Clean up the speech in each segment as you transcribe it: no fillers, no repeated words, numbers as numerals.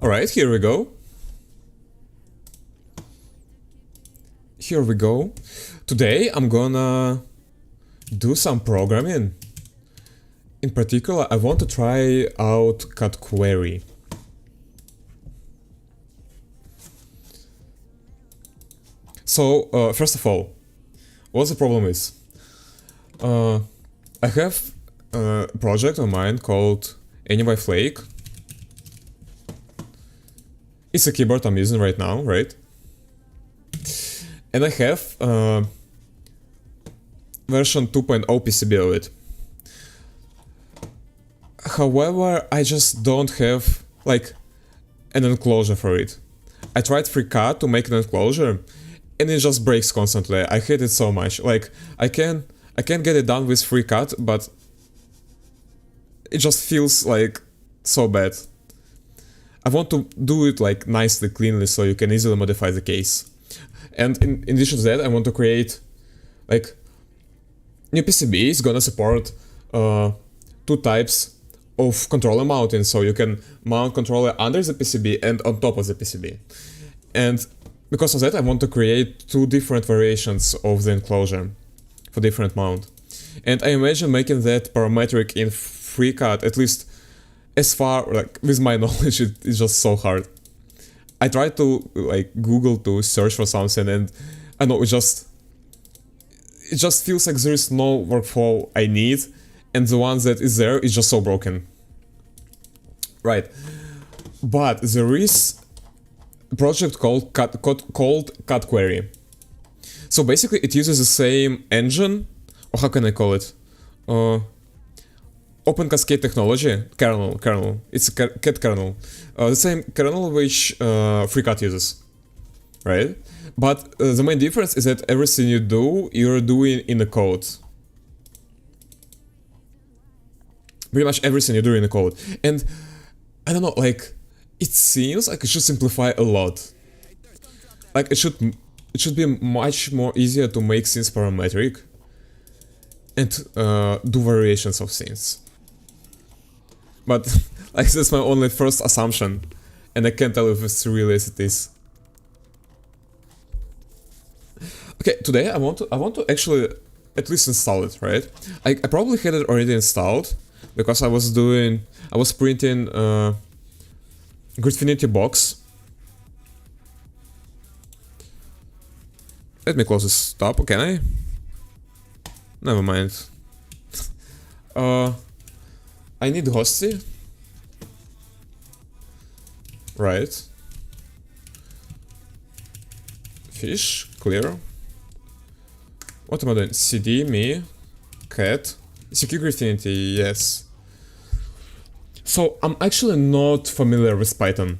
Alright, here we go. Here we go. Today I'm gonna do some programming. In particular, I want to try out CadQuery. So, first of all, what the problem is? I have a project of mine called Anyway Flake. It's a keyboard I'm using right now, right? And I have version 2.0 PCB of it. However, I just don't have like an enclosure for it. I tried FreeCAD to make an enclosure and it just breaks constantly. I hate it so much. Like I can get it done with FreeCAD, but it just feels like so bad. I want to do it like nicely, cleanly, so you can easily modify the case. And in addition to that, I want to create like new PCB is gonna support two types of controller mounting, so you can mount controller under the PCB and on top of the PCB. And because of that, I want to create two different variations of the enclosure for different mount. And I imagine making that parametric in FreeCAD, at least as far, like, with my knowledge, it's just so hard. I tried to, like, Google to search for something and I know it just feels like there is no workflow I need, and the one that is there is just so broken. Right. But there is a project called CadQuery. So basically it uses the same engine, or how can I call it? Open Cascade technology, kernel. It's a CAD kernel. The same kernel which FreeCAD uses, right? But the main difference is that everything you do, you're doing in the code. Pretty much everything you do in the code. And I don't know, like, it seems like it should simplify a lot. Like, it should be much more easier to make things parametric and do variations of things. But like, that's my only first assumption, and I can't tell if it's really as it is. Okay, today I want to actually at least install it, right? I probably had it already installed because I was printing Gridfinity box. Let me close this tab, can I? Never mind. I need hosty. Right. Fish, clear. What am I doing? CD, me, cat, secure Gridfinity, yes. So I'm actually not familiar with Python.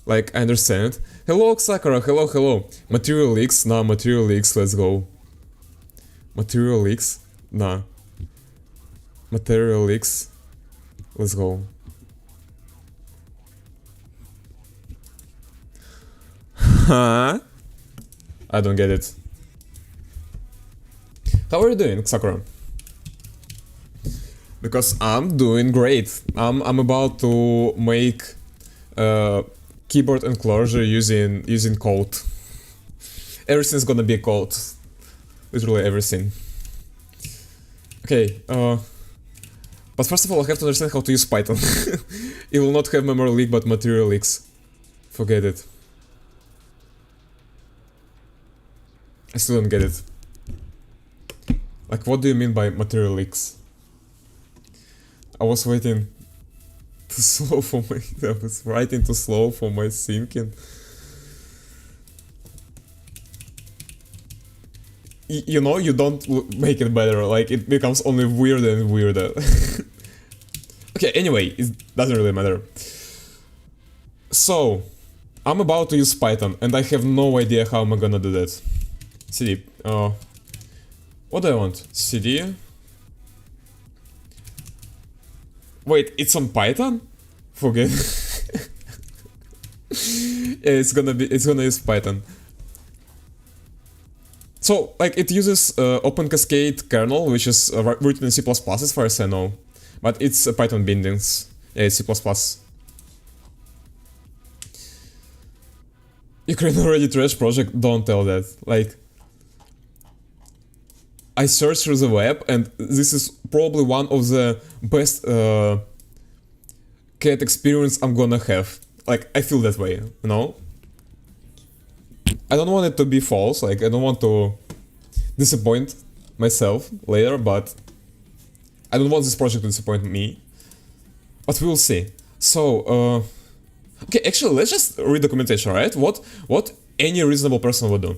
Like, I understand. Hello, Sakura, hello. Material leaks, nah, material leaks, let's go. Material leaks, nah. Material leaks, let's go. Huh? I don't get it. How are you doing, Sakura? Because I'm doing great. I'm about to make keyboard enclosure using code. Everything's gonna be code. Literally everything. Okay, but first of all I have to understand how to use Python. It will not have memory leak but material leaks. Forget it. I still don't get it. Like, what do you mean by material leaks? I was waiting too slow for my... I was writing too slow for my thinking. You know, you don't make it better, like, it becomes only weirder and weirder. Okay, anyway, it doesn't really matter. So, I'm about to use Python, and I have no idea how I'm gonna do that. CD, what do I want? CD? Wait, it's on Python? Forget. Yeah, it's gonna use Python. So, like, it uses Open Cascade kernel, which is written in C++ as far as I know. But it's Python bindings. Yeah, it's C++. Ukraine already trash project, don't tell that. Like, I searched through the web and this is probably one of the best CAD experience I'm gonna have. Like, I feel that way, you know? I don't want it to be false, like, I don't want to disappoint myself later, but I don't want this project to disappoint me. But we will see. So, okay, actually, let's just read documentation, right? What any reasonable person would do.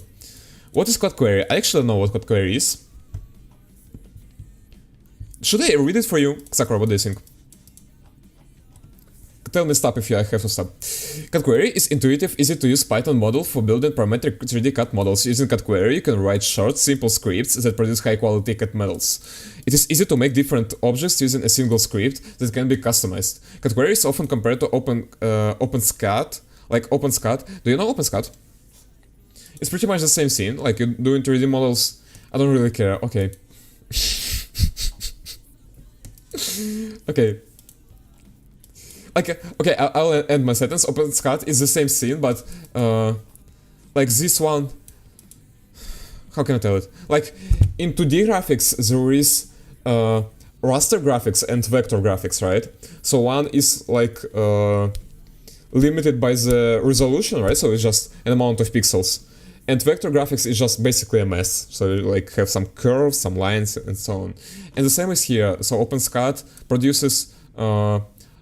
What is CadQuery? I actually know what CadQuery is. Should I read it for you? Sakura, what do you think? Tell me stop if you have to stop. CadQuery is intuitive, easy-to-use Python model for building parametric 3D CAD models. Using CadQuery, you can write short, simple scripts that produce high-quality CAD models. It is easy to make different objects using a single script that can be customized. CadQuery is often compared to OpenSCAD, like OpenSCAD. Do you know OpenSCAD? It's pretty much the same thing, like you're doing 3D models. I don't really care, okay. Okay. Okay, I'll end my sentence. OpenSCAD is the same thing, but like this one, how can I tell it? Like in 2D graphics, there is raster graphics and vector graphics, right? So one is like limited by the resolution, right? So it's just an amount of pixels. And vector graphics is just basically a mess. So you like have some curves, some lines, and so on. And the same is here. So OpenSCAD produces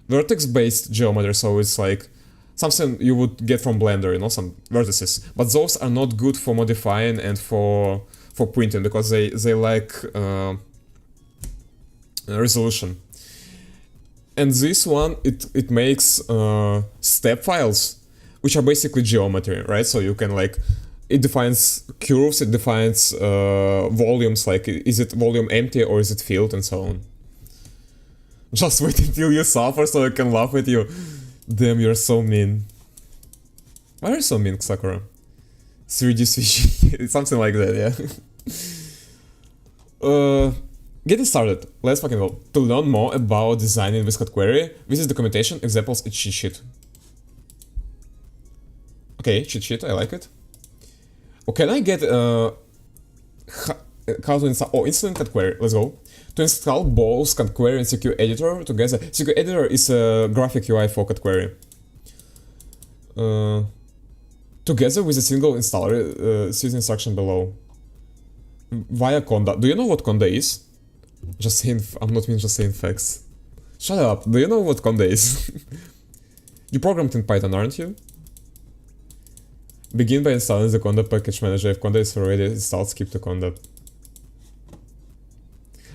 vertex-based geometry, so it's like something you would get from Blender, you know, some vertices. But those are not good for modifying and for printing because they lack resolution. And this one, it makes step files, which are basically geometry, right? So you can like, it defines curves, it defines volumes, like is it volume empty or is it filled and so on. Just wait until you suffer so I can laugh at you. Damn, you're so mean. Why are you so mean, Sakura? 3D switch, something like that, yeah. Getting started. Let's fucking go. To learn more about designing with CadQuery, visit documentation, examples, and cheat sheet. Okay, cheat sheet, I like it. Oh, can I get how to install? Oh, install CadQuery. Let's go. To install both CadQuery and CQ Editor together. CQ Editor is a graphic UI for CadQuery. Together with a single installer, see the instruction below. Via Conda. Do you know what Conda is? Just saying, I'm not mean just saying facts. Shut up. Do you know what Conda is? You programmed in Python, aren't you? Begin by installing the Conda package manager. If Conda is already installed, skip to Conda.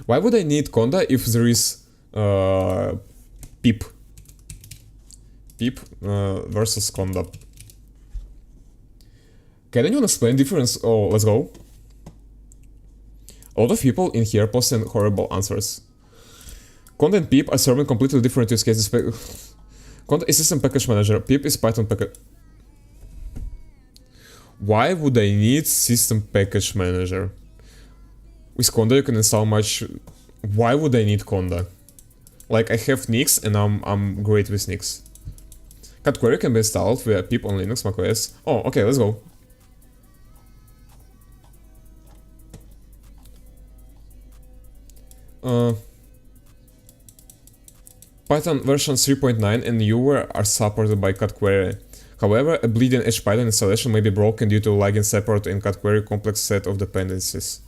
Why would I need Conda if there is pip? Pip versus Conda. Can anyone explain difference? Oh, let's go. A lot of people in here posting horrible answers. Conda and pip are serving completely different use cases. Conda is system package manager. Pip is Python package. Why would I need system package manager? With Conda you can install much. Why would I need Conda? Like I have Nix and I'm great with Nix. CadQuery can be installed via pip on Linux, macOS. Oh, okay, let's go. Python version 3.9 and newer are supported by CadQuery. However, a bleeding edge Python installation may be broken due to lagging support in CadQuery complex set of dependencies.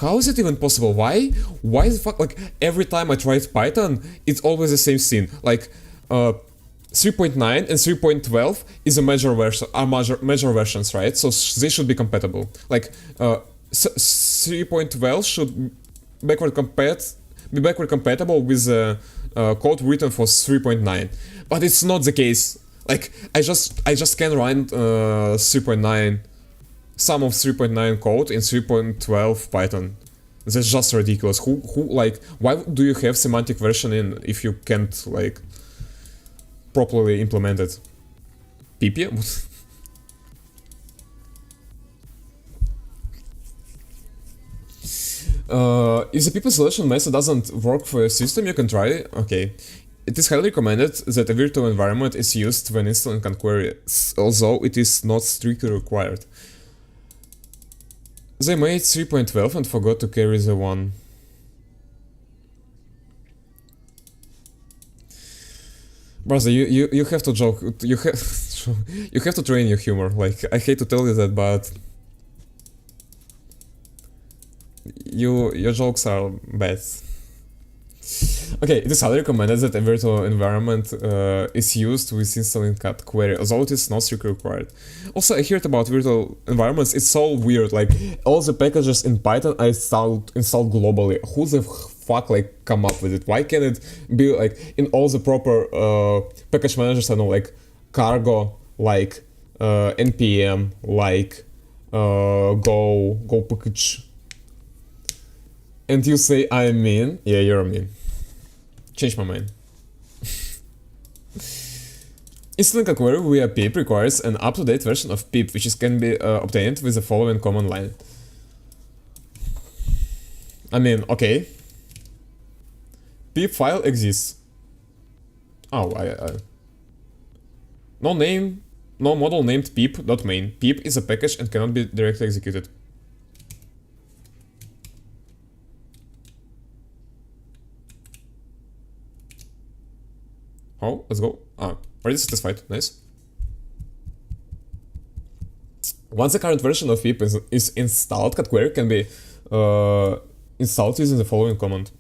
How is it even possible? Why the fuck, like, every time I tried Python, it's always the same thing. Like, 3.9 and 3.12 is a major version, are major versions, right? So they should be compatible. Like, 3.12 should be backward compatible with code written for 3.9. But it's not the case. Like, I just can run 3.9, some of 3.9 code in 3.12 Python. That's just ridiculous. Who like, why do you have semantic versioning if you can't, like, properly implement it? PP? If the PP selection method doesn't work for your system, you can try. Okay. It is highly recommended that a virtual environment is used when installing CadQuery, although it is not strictly required. They made 3.12 and forgot to carry the 1. Brother, you have to joke. You have you have to train your humor. Like, I hate to tell you that, but your jokes are bad. Okay, it is highly recommended that a virtual environment is used with installing CadQuery, although it is not strictly required. Also, I heard about virtual environments. It's so weird. Like, all the packages in Python are installed globally. Who the fuck like come up with it? Why can't it be like in all the proper package managers? I know, like Cargo, like npm, like go package. And you say I'm mean? Yeah, you're mean. Change my mind. Installing CadQuery via pip requires an up-to-date version of pip, which can be obtained with the following command line. I mean, okay. Pip file exists. Oh, no name, no model named pip.main. Pip is a package and cannot be directly executed. Oh, let's go. Already satisfied. Nice. Once the current version of pip is installed, CadQuery can be installed using the following command.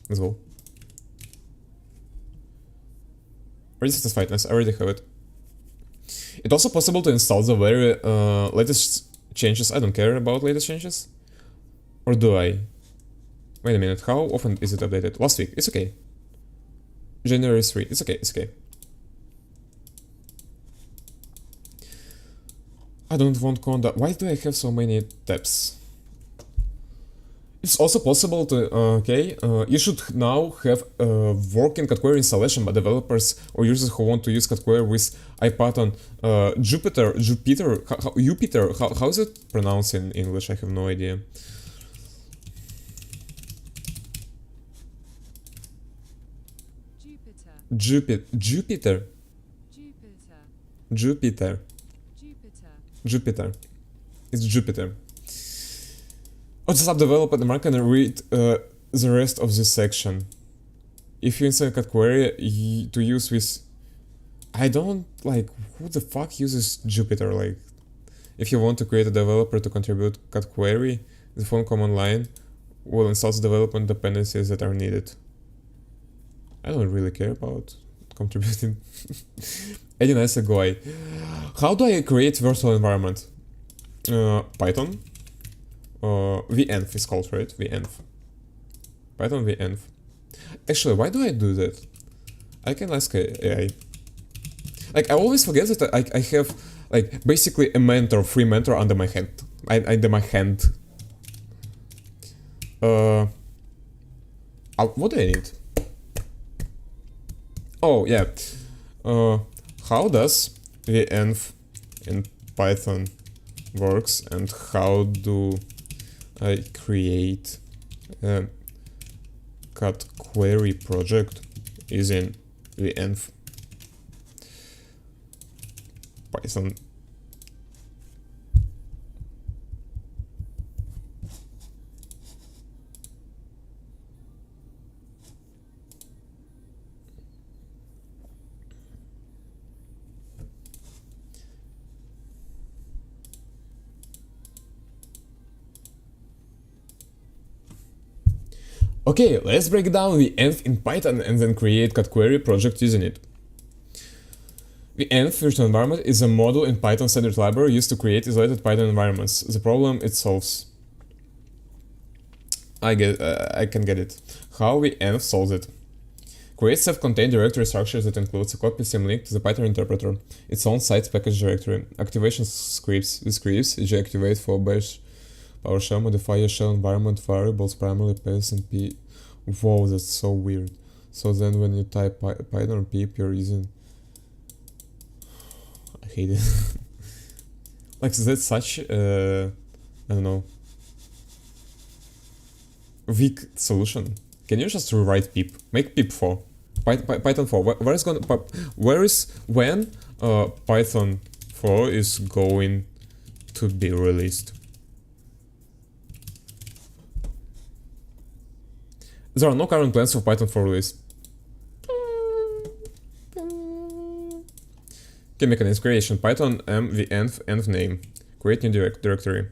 Let's go. Already satisfied. Nice. I already have it. It's also possible to install the very latest changes. I don't care about latest changes. Or do I? Wait a minute. How often is it updated? Last week. It's okay. January 3. It's okay, it's okay. I don't want conda. Why do I have so many tabs? It's also possible to, you should now have working CadQuery installation by developers or users who want to use CadQuery with IPython. Jupyter, how is it pronounced in English? I have no idea. Jupyter. It's Jupyter. Or just up developer the market and read the rest of this section. If you install CadQuery to use with, I don't like, who the fuck uses Jupyter? Like, if you want to create a developer to contribute CadQuery, the phone command line will install the development dependencies that are needed. I don't really care about contributing. Any nice guy. How do I create virtual environment? Python. venv is called, right? venv. Python venv. Actually, why do I do that? I can ask AI. Like, I always forget that I have like basically a mentor, free mentor under my hand. Under my hand. What do I need? Oh yeah, how does venv in Python works and how do I create a CadQuery project using venv Python? Okay, let's break down venv in Python and then create CadQuery project using it. venv virtual environment is a module in Python standard library used to create isolated Python environments. The problem it solves. I can get it. How venv solves it. Create self-contained directory structure that includes a copy sim link to the Python interpreter, its own site package directory, activation scripts. The scripts activate for bash PowerShell, modify your shell environment variables, primarily ps and p. Whoa, that's so weird. So then when you type Python pip, you're using... I hate it. Like, that's such I don't know, weak solution. Can you just rewrite pip? Make pip 4. Python 4. Where is when Python 4 is going to be released? There are no current plans for Python 4 release. Okay, mechanism creation. Python env name. Create new directory.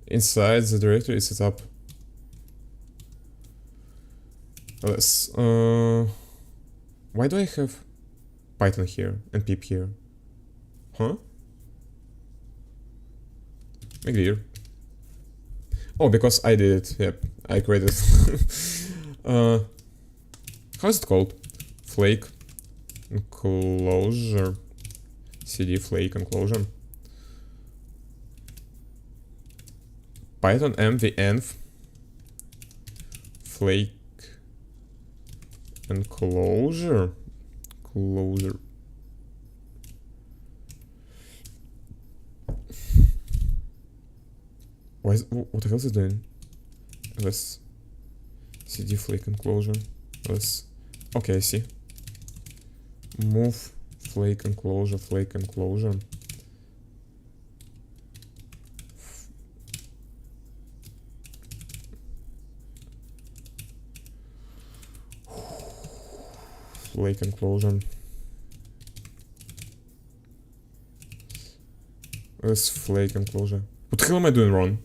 Inside the directory is set up. Let's. Why do I have Python here and pip here? Huh? Make clear. Oh, because I did it. Yep, I created. How is it called? Flake enclosure. CD flake enclosure. Python env flake enclosure. Closure. Why is, what the hell is it doing? Let's CD flake enclosure. Let's. Okay, I see. Move flake enclosure, flake enclosure. Flake enclosure. Let's flake enclosure. What the hell am I doing wrong?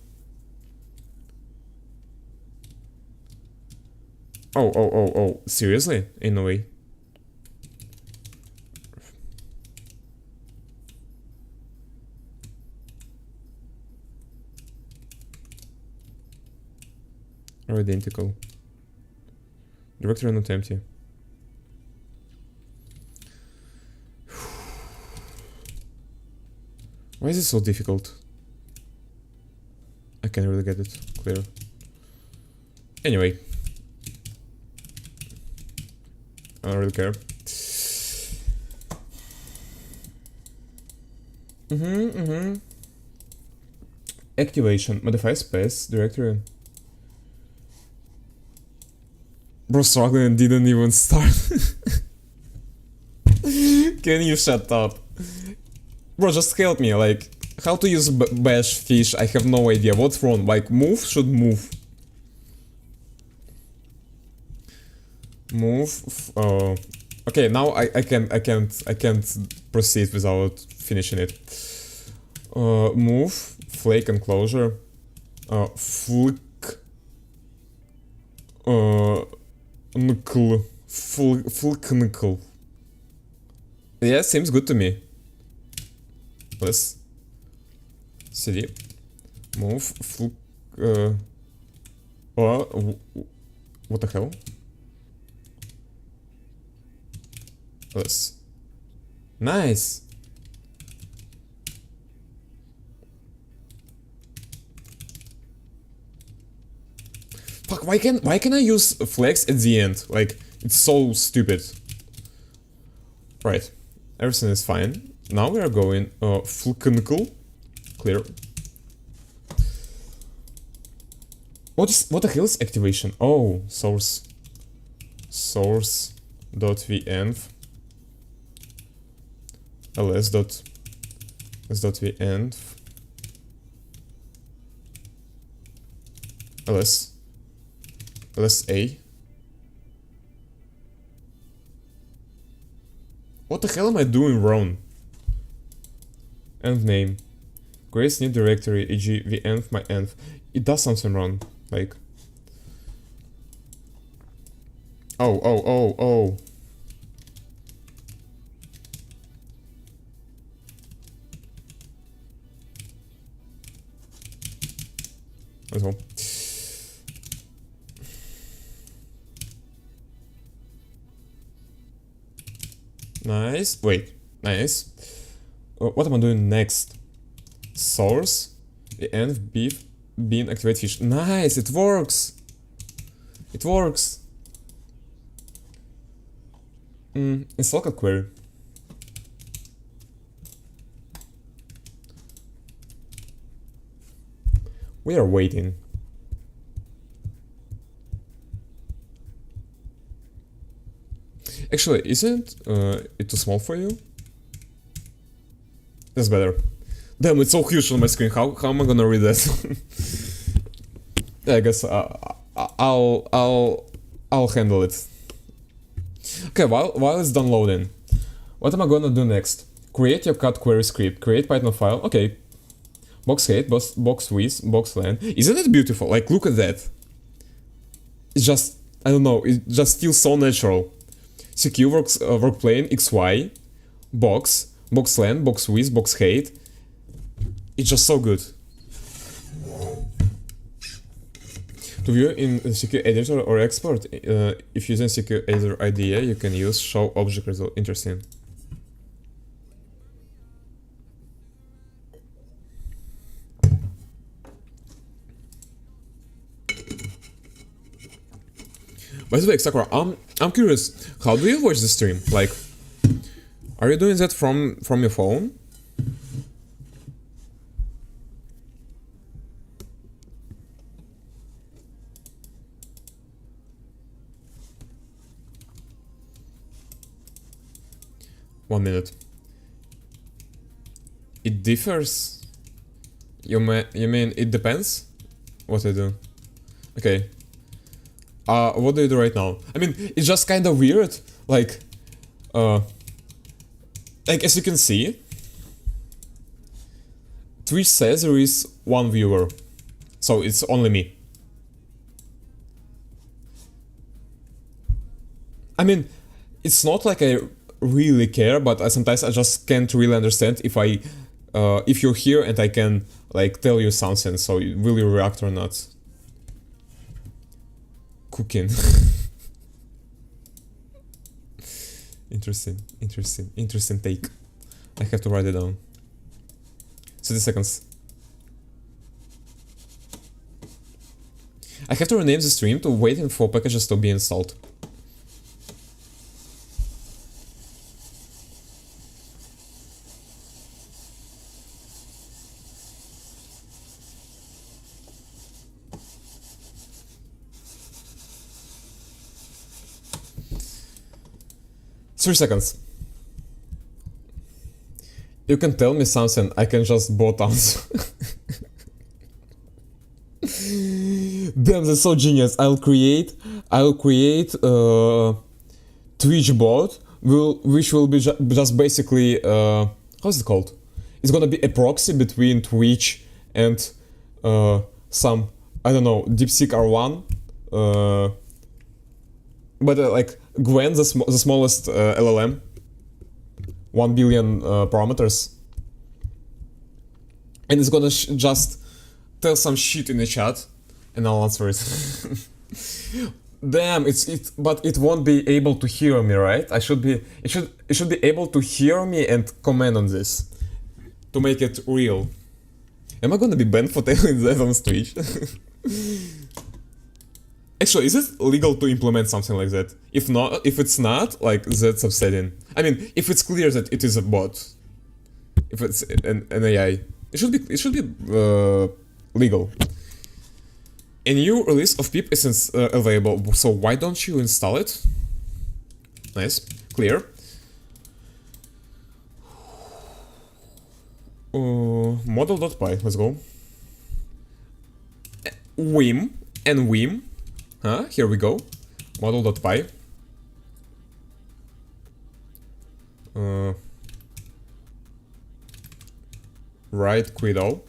Oh, seriously? In a way. Are identical. Directory not empty. Why is it so difficult? I can't really get it clear. Anyway. I don't really care. Activation. Modify space directory. Bro, struggling and didn't even start. Can you shut up? Bro, just help me, like, how to use bash fish, I have no idea. What's wrong? Like, move should move. Move, okay, now I can't proceed without finishing it. Move, flake enclosure, flick, nickel, flick nickel. Yeah, seems good to me. Let's CD move flick, what the hell? Let's nice. Fuck, why can I use flex at the end? Like, it's so stupid. Right, everything is fine. Now we are going flicknicle. Clear. What the hell is activation? Oh, source .venv ls.venv ls.a. What the hell am I doing wrong? Env name. Create new directory, e.g. venv my env. It does something wrong. Like. Oh. That's all. Nice. Wait. Nice. What am I doing next? Source. The env bean activate fish. Nice. It works. It works. Install CadQuery. We are waiting. Actually, isn't it too small for you? That's better. Damn, it's so huge on my screen. How am I gonna read that? Yeah, I guess I'll handle it. Okay, while it's downloading, what am I gonna do next? Create your CadQuery script. Create Python file. Okay. Box height, box width, box length. Isn't it beautiful? Like, look at that. It's just, I don't know, it just feels so natural. CQ work plane, XY, box length, box width, box height. It's just so good. To view in CQ editor or export, if using CQ editor IDE, you can use show object result. Interesting. By the way, Sakura, I'm curious, how do you watch the stream? Like, are you doing that from your phone? One minute. It differs? You mean it depends? What I do? Okay. What do you do right now? I mean, it's just kind of weird. Like as you can see, Twitch says there is one viewer, so it's only me. I mean, it's not like I really care, but sometimes I just can't really understand if you're here and I can like tell you something, so will you react or not? Cooking. Interesting take. I have to write it down. 30 seconds. I have to rename the stream to waiting for packages to be installed. Three seconds. You can tell me something, I can just bot answer. Damn, that's so genius. I'll create Twitch bot which will be just basically how's it called? It's gonna be a proxy between Twitch and some, I don't know, DeepSeek R1, but like Gwen, the smallest LLM, 1 billion parameters, and it's gonna just tell some shit in the chat, and I'll answer it. Damn, but it won't be able to hear me, right? It should be able to hear me and comment on this to make it real. Am I gonna be banned for telling that on Twitch? Actually, is it legal to implement something like that? If it's not, like, that's upsetting. I mean, if it's clear that it is a bot, if it's an AI, it should be legal. A new release of pip isn't available, so why don't you install it? Nice, clear. Model.py, let's go. Vim and Vim. Here we go. Model.py. Write Quido.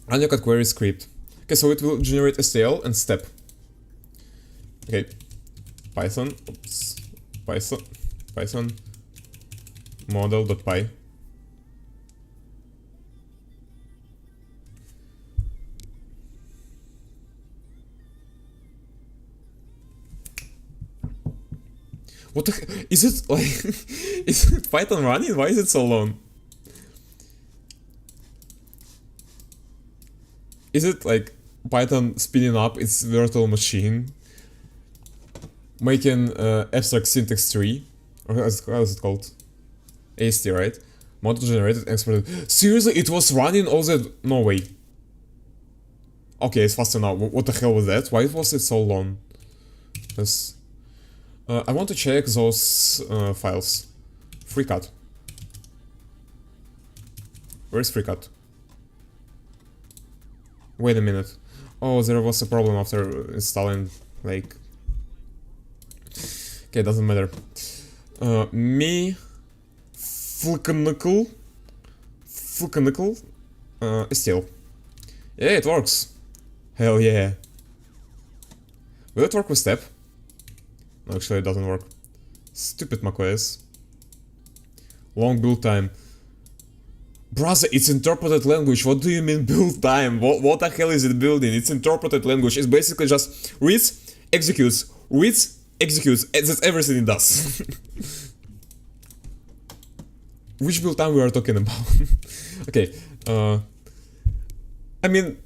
Run your CadQuery script. Okay, so it will generate STL and step. Okay. Python model.py. What the heck? Is it like is it Python running? Why is it so long? Is it like Python spinning up its virtual machine, making abstract syntax tree, or how is it called? AST, right? Model generated, exported. Seriously, it was running all that? No way. Okay, it's faster now. What the hell was that? Why was it so long? That's I want to check those files. FreeCAD. Where's FreeCAD? Wait a minute. Oh, there was a problem after installing, like... Okay, doesn't matter. Me... Flickanickel... Still. Yeah, it works. Hell yeah. Will it work with step? No, actually it doesn't work. Stupid macOS. Long build time. Brother, it's interpreted language. What do you mean build time? What the hell is it building? It's interpreted language. It's basically just reads, executes, reads, executes. That's everything it does. Which build time we are talking about? Okay. I mean,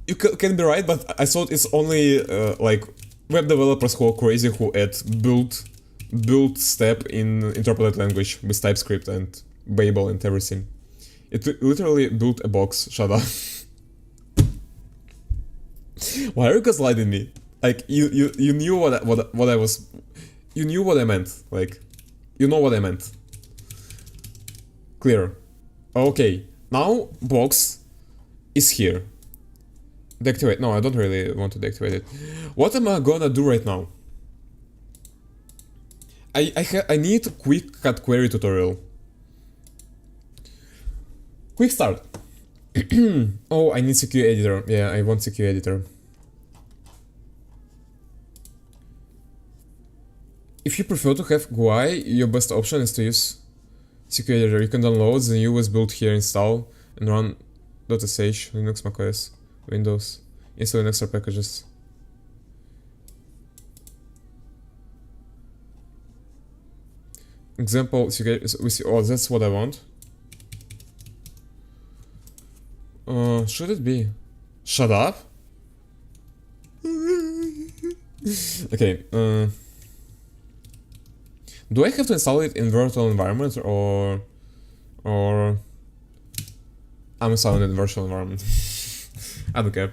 you can be right, but I thought it's only like web developers who are crazy who add build step in interpreted language with TypeScript and Babel and everything. It literally built a box. Shut up. Why are you gaslighting me? Like you knew what I was. You knew what I meant. Like, you know what I meant. Clear. Okay. Now box is here. Deactivate. No, I don't really want to deactivate it. What am I gonna do right now? I need a quick CadQuery tutorial. Quick start. Oh, I need CQ editor. Yeah, I want CQ editor. If you prefer to have GUI, your best option is to use CQ editor. You can download the newest build here, install, and run .sh, Linux, macOS, Windows, install extra packages. Example, we see, oh, that's what I want. Should it be? Shut up? Okay, do I have to install it in virtual environment or I'm installing it in virtual environment? I don't care.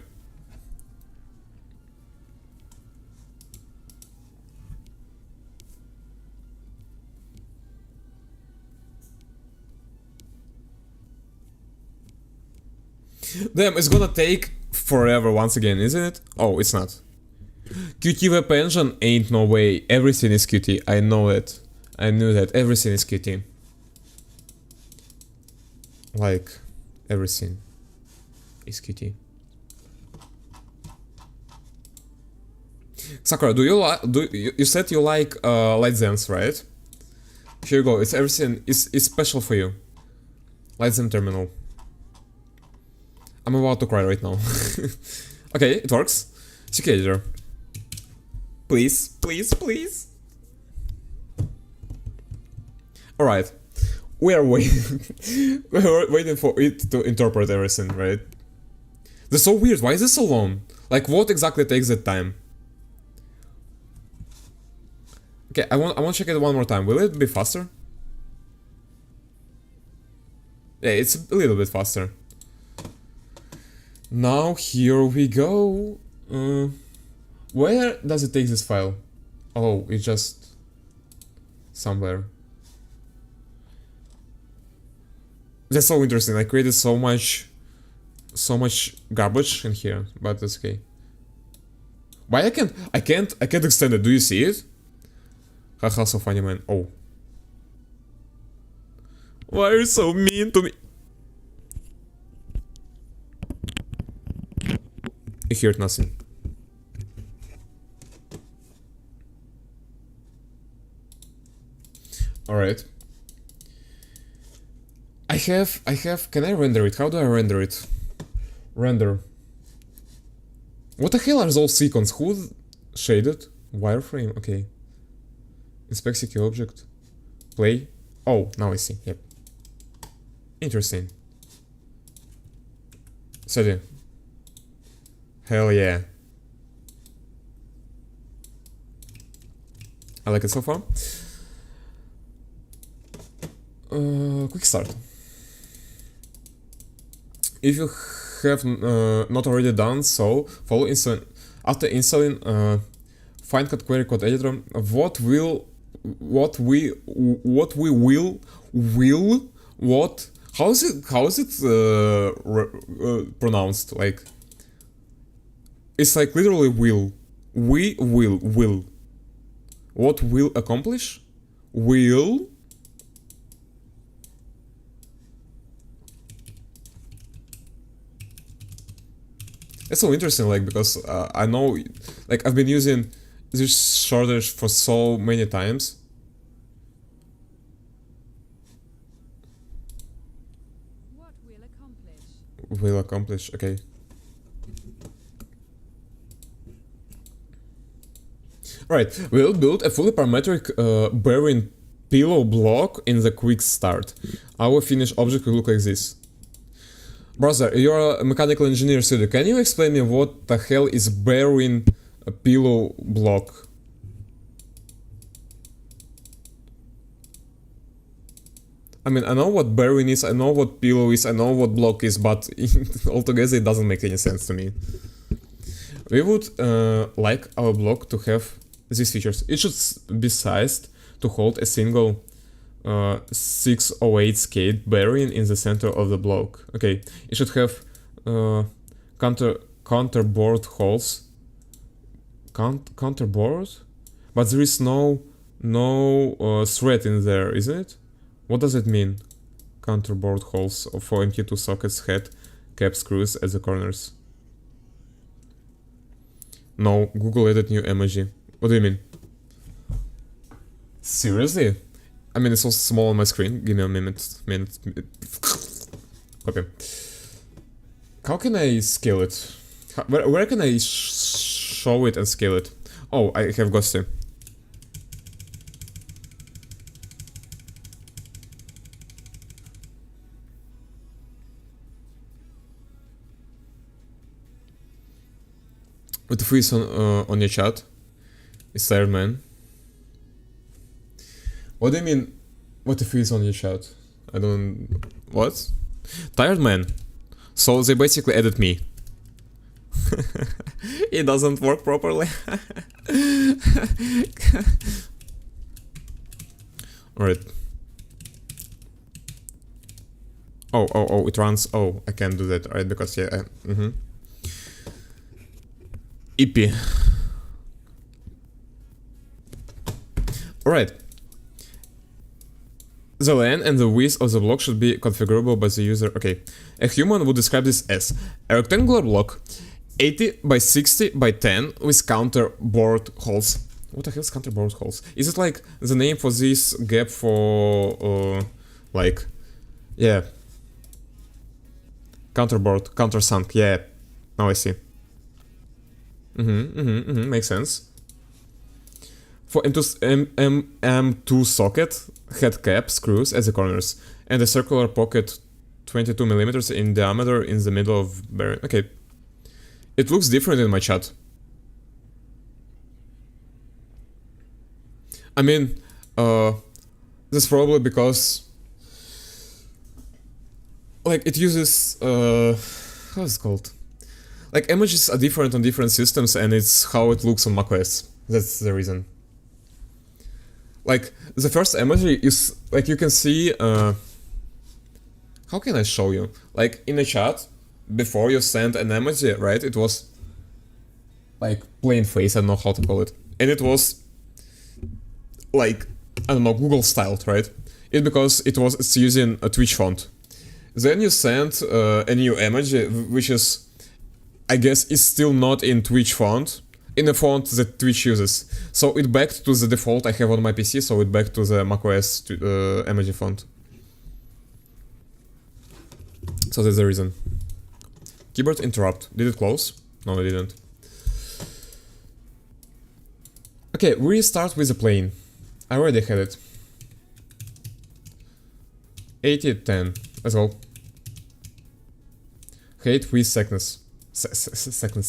Damn, it's gonna take forever once again, isn't it? Oh, it's not. Qt Web Engine ain't no way. Everything is Qt. I know it. I knew that. Everything is Qt. Like, everything is Qt. Sakura, do you like? You said you like LightZens, right? Here you go. It's everything. It's special for you. LightZen terminal. I'm about to cry right now. Okay, it works. CQ editor. Please, please, please. Alright. We are waiting. We're waiting for it to interpret everything, right? That's so weird. Why is this so long? Like, what exactly takes that time? Okay, I want to check it one more time. Will it be faster? Yeah, it's a little bit faster. Now, here we go. Where does it take this file? Oh, it's just somewhere. That's so interesting. I created so much garbage in here, but that's okay. Why I can't extend it? Do you see it? Haha, so funny, man. Oh. Why are you so mean to me? I heard nothing. Alright. I have, can I render it? How do I render it? Render. What the hell are those sequence? Who shaded? Wireframe, okay. Inspect CQ object. Play. Oh, now I see, yep. Interesting. Steady. Hell yeah. I like it so far. Quick start. If you have not already done so, after installing Find CadQuery code editor. What we will what how is it pronounced? Like it's like literally will. We will. What will accomplish? Will. It's so interesting, like, because I know, like, I've been using this shortage for so many times. What will accomplish? Will accomplish, okay. Right, we'll build a fully parametric bearing pillow block in the quick start. Our finished object will look like this. Brother, you're a mechanical engineer, so can you explain me what the hell is bearing a pillow block? I mean, I know what bearing is, I know what pillow is, I know what block is, but altogether it doesn't make any sense to me. We would like our block to have these features. It should be sized to hold a single 608 skate bearing in the center of the block. Okay, it should have counterboard holes. Counterboard? But there is no thread in there, isn't it? What does it mean? Counterboard holes for MQ2 sockets, head, cap screws at the corners. No, Google added new emoji. What do you mean? Seriously? I mean, it's so small on my screen. Give me a minute. Okay. How can I scale it? Where can I show it and scale it? Oh, I have Ghosty. With the freeze on your chat. It's Tired Man. What do you mean? What if he's on your chat? I don't... What? Tired Man. So they basically added me. It doesn't work properly. Alright. Oh, it runs... Oh, I can't do that, right? Because, yeah... EP. Alright. The length and the width of the block should be configurable by the user. Okay. A human would describe this as a rectangular block 80 by 60 by 10 with counterboard holes. What the hell is counterboard holes? Is it like the name for this gap for like, yeah, countersunk, yeah, now I see. Makes sense. For M2 socket, head cap screws at the corners, and a circular pocket 22mm in diameter in the middle of bearing. Okay. It looks different in my chat. I mean, that's probably because like it uses how is it called? Like images are different on different systems, and it's how it looks on macOS. That's the reason. Like the first emoji is like you can see. How can I show you? Like in the chat, before you send an emoji, right? It was like plain face. I don't know how to call it, and it was like I don't know, Google styled, right? It's because it's using a Twitch font. Then you send a new emoji, which is, I guess, is still not in Twitch font, in a font that Twitch uses. So it backed to the default I have on my PC, so it backed to the macOS emoji font. So that's the reason. Keyboard interrupt. Did it close? No, it didn't. Okay, we start with the plane. I already had it. 80, 10. Let's go. Hate with sickness. Sickness.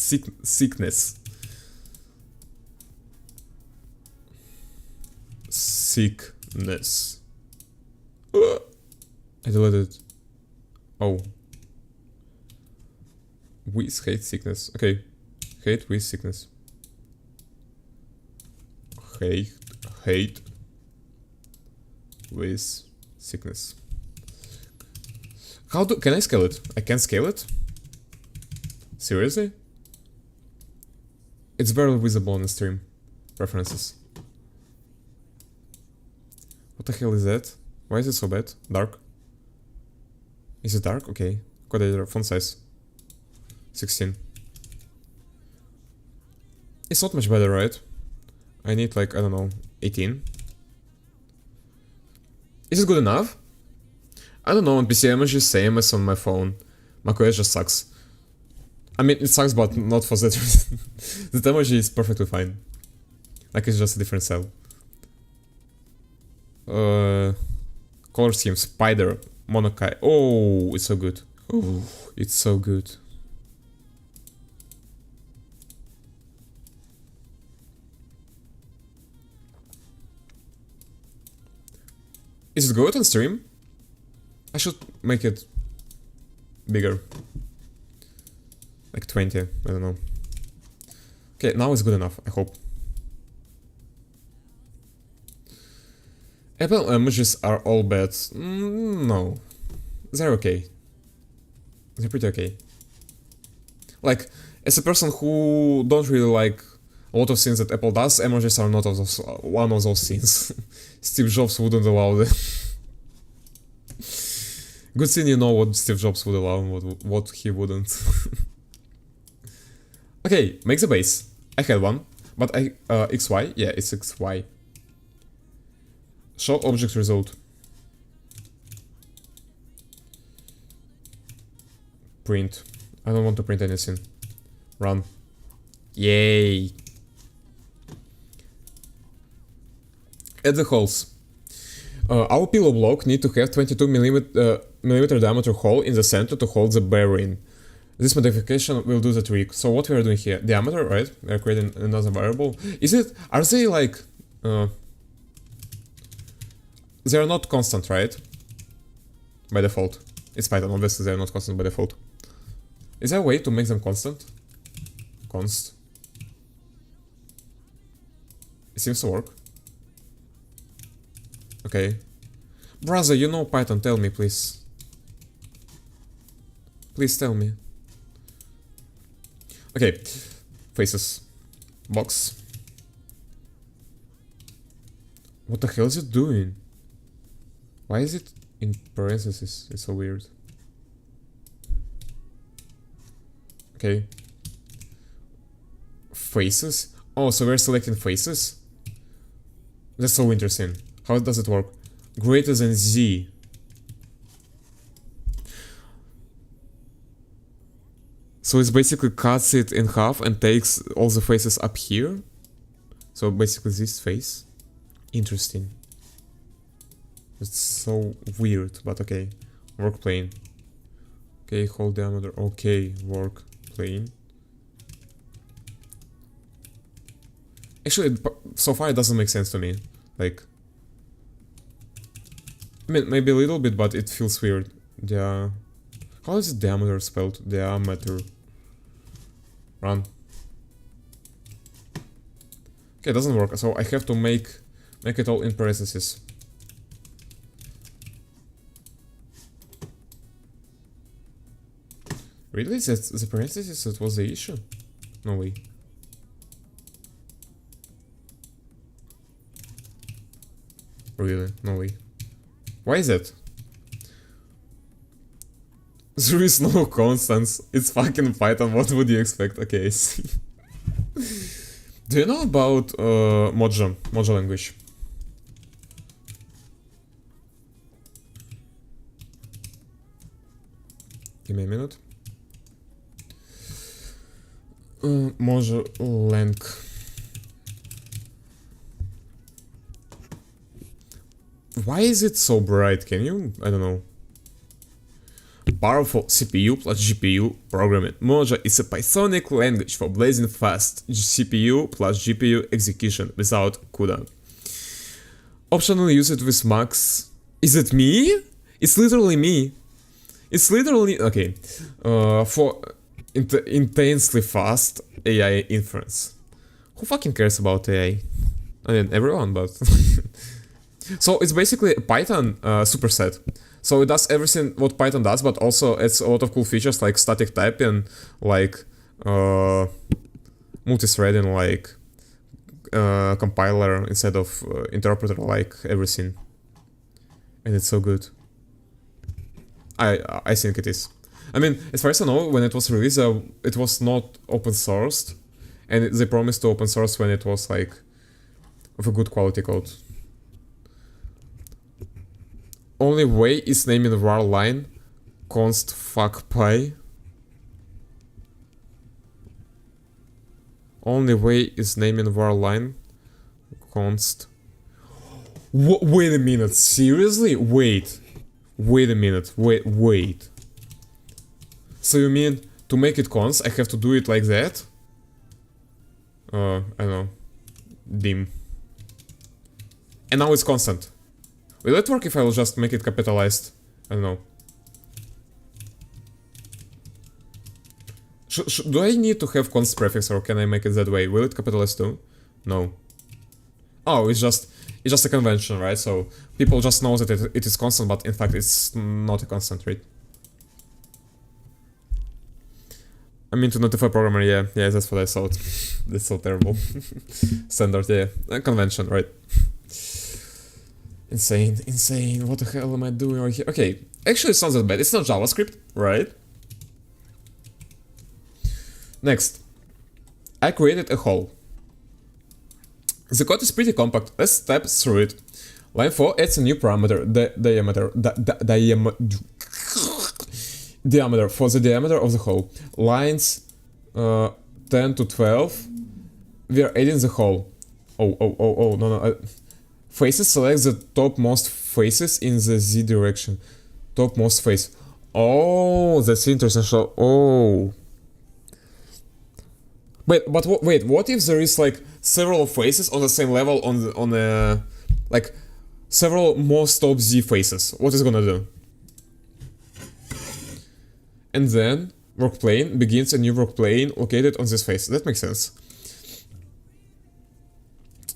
Sickness. I deleted it. Oh. With hate sickness. Okay. Hate with sickness. hate with sickness. Can I scale it? I can scale it? Seriously? It's barely visible on the stream. Preferences. What the hell is that? Why is it so bad? Dark? Is it dark? Okay. Code editor, font size. 16. It's not much better, right? I need like, I don't know, 18. Is it good enough? I don't know, on PC image is same as on my phone. macOS just sucks. I mean, it sucks, but not for that reason. The emoji is perfectly fine. Like, it's just a different cell. Color scheme, spider, monokai. Oh, it's so good. Oh, it's so good. Is it good on stream? I should make it bigger. Like 20, I don't know. Okay, now it's good enough, I hope. Apple emojis are all bad. No. They're okay. They're pretty okay. Like, as a person who don't really like a lot of things that Apple does, emojis are not one of those things. Steve Jobs wouldn't allow them. Good thing you know what Steve Jobs would allow and what he wouldn't. Okay, make the base. I had one, but XY? Yeah, it's XY. Show object result. Print. I don't want to print anything. Run. Yay. Add the holes. Our pillow block need to have 22 millimeter diameter hole in the center to hold the bear in. This modification will do the trick. So what we are doing here? Diameter, right? We are creating another variable. Are they like... they are not constant, right? By default. It's Python, obviously they are not constant by default. Is there a way to make them constant? Const. It seems to work. Okay. Brother, you know Python, tell me, please. Please tell me. Okay. Faces. Box. What the hell is it doing? Why is it in parentheses? It's so weird. Okay. Faces? Oh, so we're selecting faces? That's so interesting. How does it work? Greater than Z. So it basically cuts it in half and takes all the faces up here. So basically this face. Interesting. It's so weird, but okay. Work plane. Okay, hold diameter. Okay, work plane. Actually, so far it doesn't make sense to me. Like, I mean, maybe a little bit, but it feels weird. Yeah. How is diameter spelled? Diameter. Run. Okay, it doesn't work. So I have to make it all in parentheses. Really? That's the parentheses that was the issue? No way. Really? No way. Why is that? There is no constants. It's fucking Python. What would you expect? Okay, I see. Do you know about Mojo language? Give me a minute. Mojo lang. Why is it so bright? Can you? I don't know. Powerful CPU plus GPU programming. Mojo is a Pythonic language for blazing fast CPU plus GPU execution without CUDA. Optionally use it with Max. Is it me? It's literally me. It's literally okay. For intensely fast AI inference. Who fucking cares about AI? I mean, everyone, but... So it's basically a Python superset. So it does everything what Python does, but also it's a lot of cool features like static typing, like multi-threading, like compiler instead of interpreter, like everything. And it's so good. I think it is. I mean, as far as I know, when it was released, it was not open sourced, and they promised to open source when it was like of a good quality code. Only way is naming var line const fuck pi. Only way is naming var line const. Wait a minute, seriously? Wait a minute, wait. So you mean to make it const, I have to do it like that? I don't know. Dim. And now it's constant. Will it work if I will just make it capitalized? I don't know. Do I need to have const prefix or can I make it that way? Will it capitalize too? No. Oh, it's just a convention, right? So people just know that it is constant, but in fact it's not a constant, right? I mean, to notify programmer, yeah, that's what I thought. That's so terrible. Standard, yeah. A convention, right? Insane. What the hell am I doing over here? Okay, actually it's not that bad. It's not JavaScript, right? Next. I created a hole. The code is pretty compact. Let's step through it. Line 4 adds a new parameter, diameter for the diameter of the hole. Lines 10 to 12. We are adding the hole. No. Faces, select the topmost faces in the Z direction. Topmost face. Oh, that's interesting. So, oh. Wait, but what if there is like several faces on the same level on the like several most top Z faces? What is it gonna do? And then work plane begins a new work plane located on this face. That makes sense.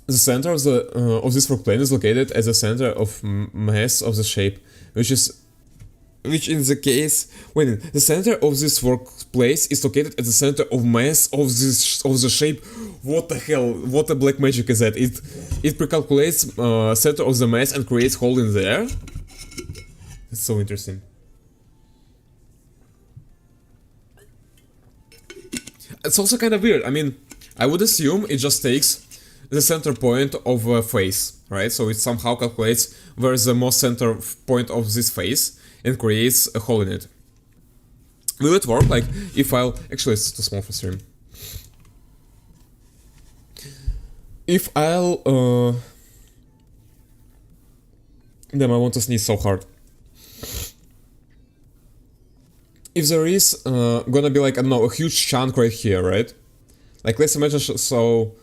The center of this work plane is located at the center of mass of the shape, which in the case the center of this workplace is located at the center of mass of the shape. What the hell? What a black magic is that? It precalculates center of the mass and creates hole in there. It's so interesting. It's also kind of weird. I mean, I would assume it just takes the center point of a face, right? So it somehow calculates where is the most center point of this face and creates a hole in it. Will it work? Like, if I'll... Actually, it's too small for stream. If I'll... Damn, I want to sneeze so hard. If there is gonna be like, I don't know, a huge chunk right here, right? Like, let's imagine, so...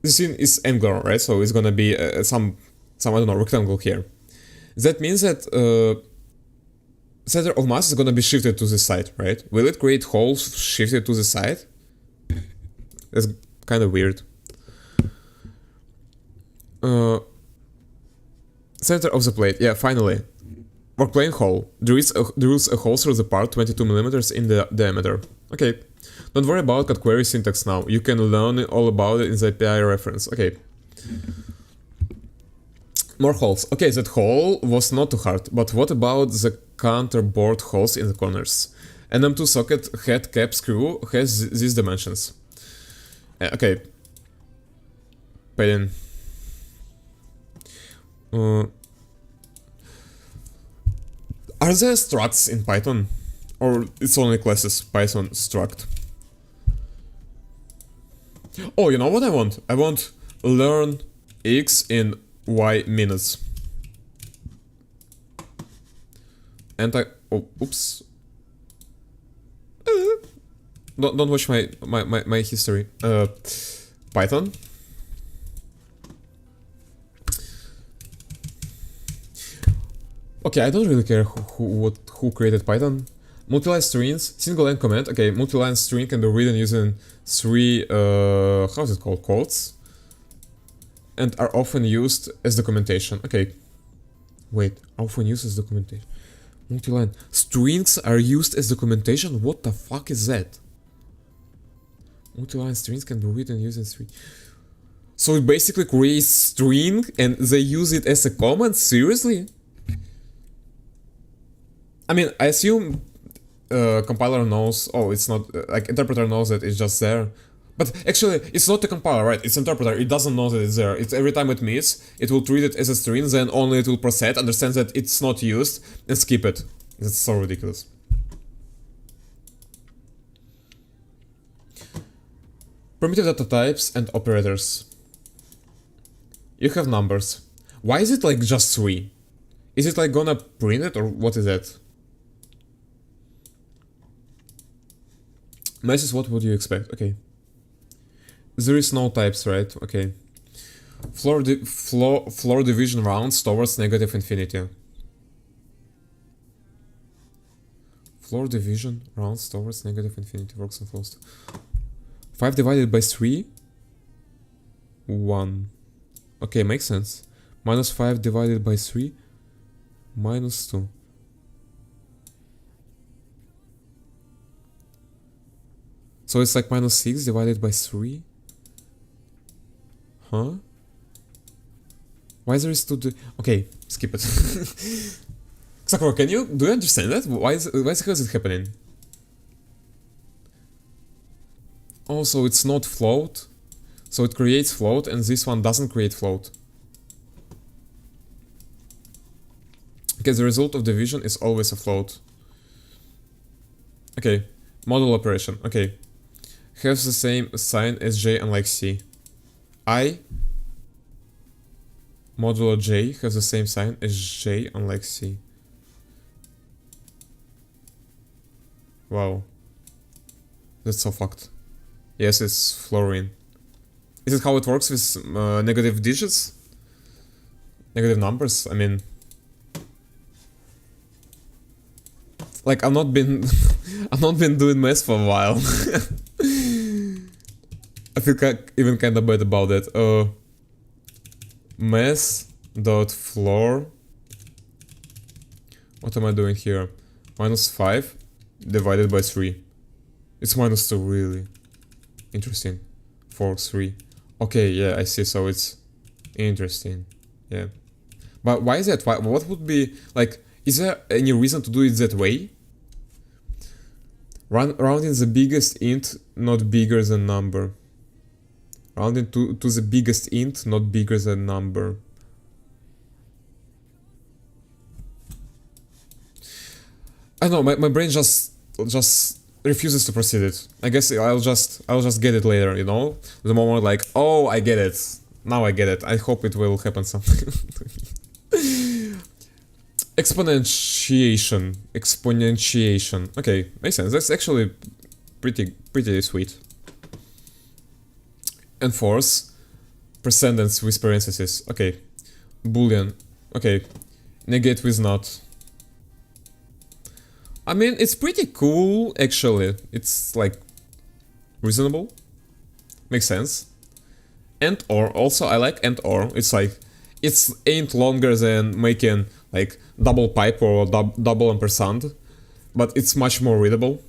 this thing is angular, right? So it's gonna be some I don't know, rectangle here. That means that center of mass is gonna be shifted to the side, right? Will it create holes shifted to the side? That's kind of weird. Center of the plate, yeah, finally. Work plane hole. There is a hole through the part 22mm in the diameter. Okay. Don't worry about CadQuery syntax now. You can learn all about it in the API reference. Okay. More holes. Okay, that hole was not too hard, but what about the counterboard holes in the corners? An M2 socket head cap screw has these dimensions. Okay. Pain. Are there structs in Python? Or it's only classes, Python struct? Oh, you know what I want? I want learn x in y minutes. And oh, oops. Don't watch my history. Python. Okay, I don't really care who created Python. Multi-line strings, single line comment. Okay, multi-line string can be written using three, how is it called? Quotes. and are often used as documentation. Okay. Wait, often used as documentation. Multi-line. Strings are used as documentation? What the fuck is that? Multi-line strings can be written using string. So it basically creates string and they use it as a comment? Seriously? I mean, I assume compiler knows, oh, it's not, like interpreter knows that it's just there. But actually, it's not the compiler, right? It's interpreter, it doesn't know that it's there. It's every time it meets, it will treat it as a string, then only it will process, understands that it's not used, and skip it. That's so ridiculous. Primitive data types and operators. You have numbers. Why is it like just 3? Is it like gonna print it or what is that? Messes, what would you expect? Okay. There is no types, right? Okay. Floor division rounds towards negative infinity. Floor division rounds towards negative infinity works on flows. 5 divided by 3? 1. Okay, makes sense. Minus 5 divided by 3? Minus 2. So it's like minus 6 divided by 3? Huh? Why is there is 2? Okay, skip it. Sakura, do you understand that? Why is it happening? Oh, so it's not float. So it creates float and this one doesn't create float. Because the result of division is always a float. Okay, model operation. Okay. Has the same sign as J unlike C. I modulo J has the same sign as J unlike C. Wow. That's so fucked. Yes, it's fluorine. Is it how it works with negative digits? Negative numbers? I mean... Like, I've not been... I've not been doing math for a while. I feel even kinda bad about that. Math.floor. What am I doing here? Minus 5 divided by 3. It's minus 2, really. Interesting. 4, 3. Okay, yeah, I see, so it's interesting. Yeah. But why is that? What would be, like, is there any reason to do it that way? Rounding the biggest int, not bigger than number. Rounding to the biggest int, not bigger than number. I don't know, my brain just refuses to proceed it. I guess I'll just get it later, you know? The moment like, oh, I get it. Now I get it. I hope it will happen something. Exponentiation. Okay, makes sense. That's actually pretty sweet. Enforce. Precedence with parentheses. Okay. Boolean. Okay. Negate with not. I mean, it's pretty cool, actually. It's, like, reasonable. Makes sense. And or. Also, I like and or. It's like, it's ain't longer than making, like, double pipe or double ampersand. But it's much more readable.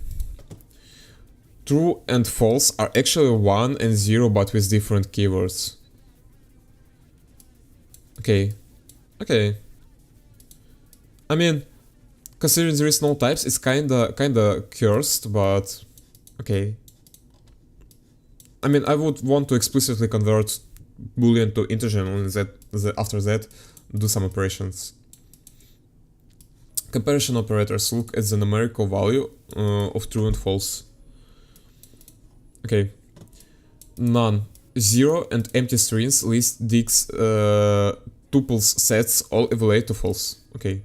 True and false are actually 1 and 0, but with different keywords. Okay. Okay. I mean... Considering there is no types, it's kinda cursed, but okay. I mean, I would want to explicitly convert Boolean to integer and after that do some operations. Comparison operators look at the numerical value of true and false. Okay. None. 0 and empty strings list digs tuples sets all evaluate to false. Okay.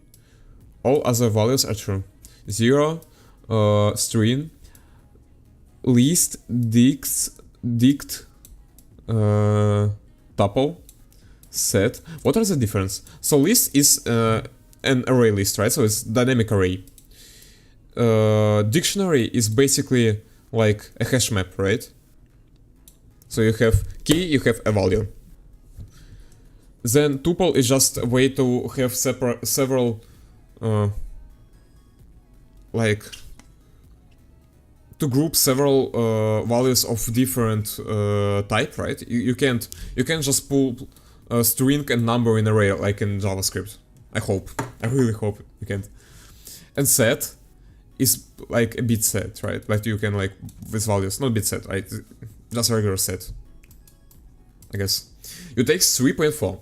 All other values are true. 0, string, list, dict, tuple, set. What are the difference? So list is an array list, right? So it's dynamic array. Dictionary is basically like a hash map, right? So you have key, you have a value. then tuple is just a way to have several like to group several values of different type, right? You can't just pull a string and number in array like in JavaScript. I hope. I really hope you can't. And set is like a bit set, right? Like you can like with values, not bit set, right? Just regular set. I guess. You take 3.4.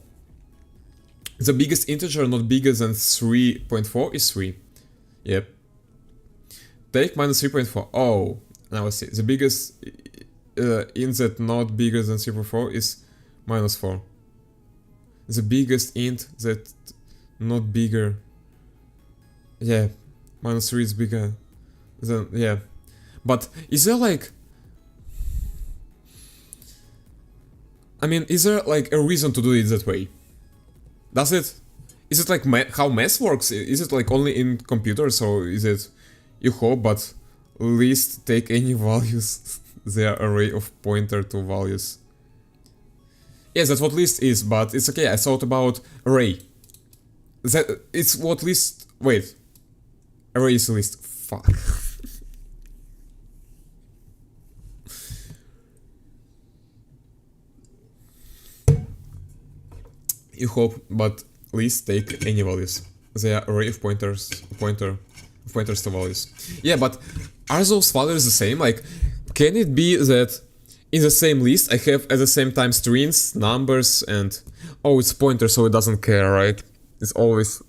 The biggest integer not bigger than 3.4 is 3. Yep. Take minus 3.4. Oh, now I see. The biggest int that not bigger than 3.4 is minus 4. The biggest int that not bigger. Yeah, minus 3 is bigger than, yeah. But is there like, I mean, is there like a reason to do it that way? Does it? Is it like how math works? Is it like only in computers, or is it you hope but least take any values? Their array of pointer to values. Yes, that's what list is, but it's okay. I thought about array. That it's what list. Wait, array is list. Fuck. You hope, but list take any values. They are array of pointers to values. Yeah, but are those values the same? Like, can it be that in the same list I have at the same time strings, numbers, and oh, it's pointer, so it doesn't care, right? It's always.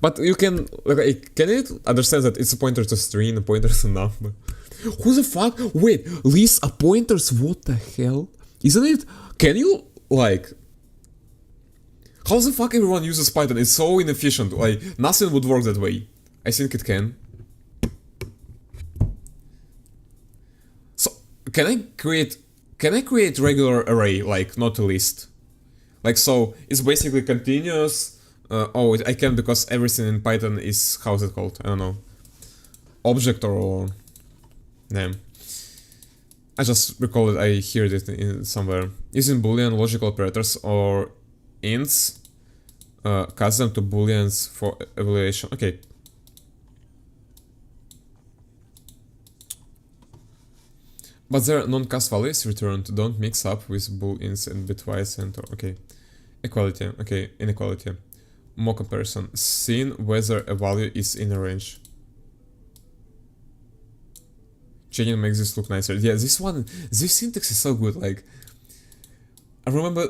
But you can it understand that it's a pointer to string, a pointer to number? Who the fuck? Wait, lists are pointers? What the hell? Isn't it? Can you like? How the fuck everyone uses Python? It's so inefficient. Like, nothing would work that way. I think it can. So, can I create regular array, like, not a list? Like, so, it's basically continuous. Oh, I can because everything in Python is, how's it called? I don't know. Object or name. I just recall it, I heard it in somewhere. Using Boolean logical operators or ints, cast them to booleans for evaluation. Okay. But their non-cast values returned. Don't mix up with booleans and bitwise and okay. Equality. Okay, inequality. More comparison. Seeing whether a value is in a range. Changing makes this look nicer. Yeah, this syntax is so good. Like, I remember.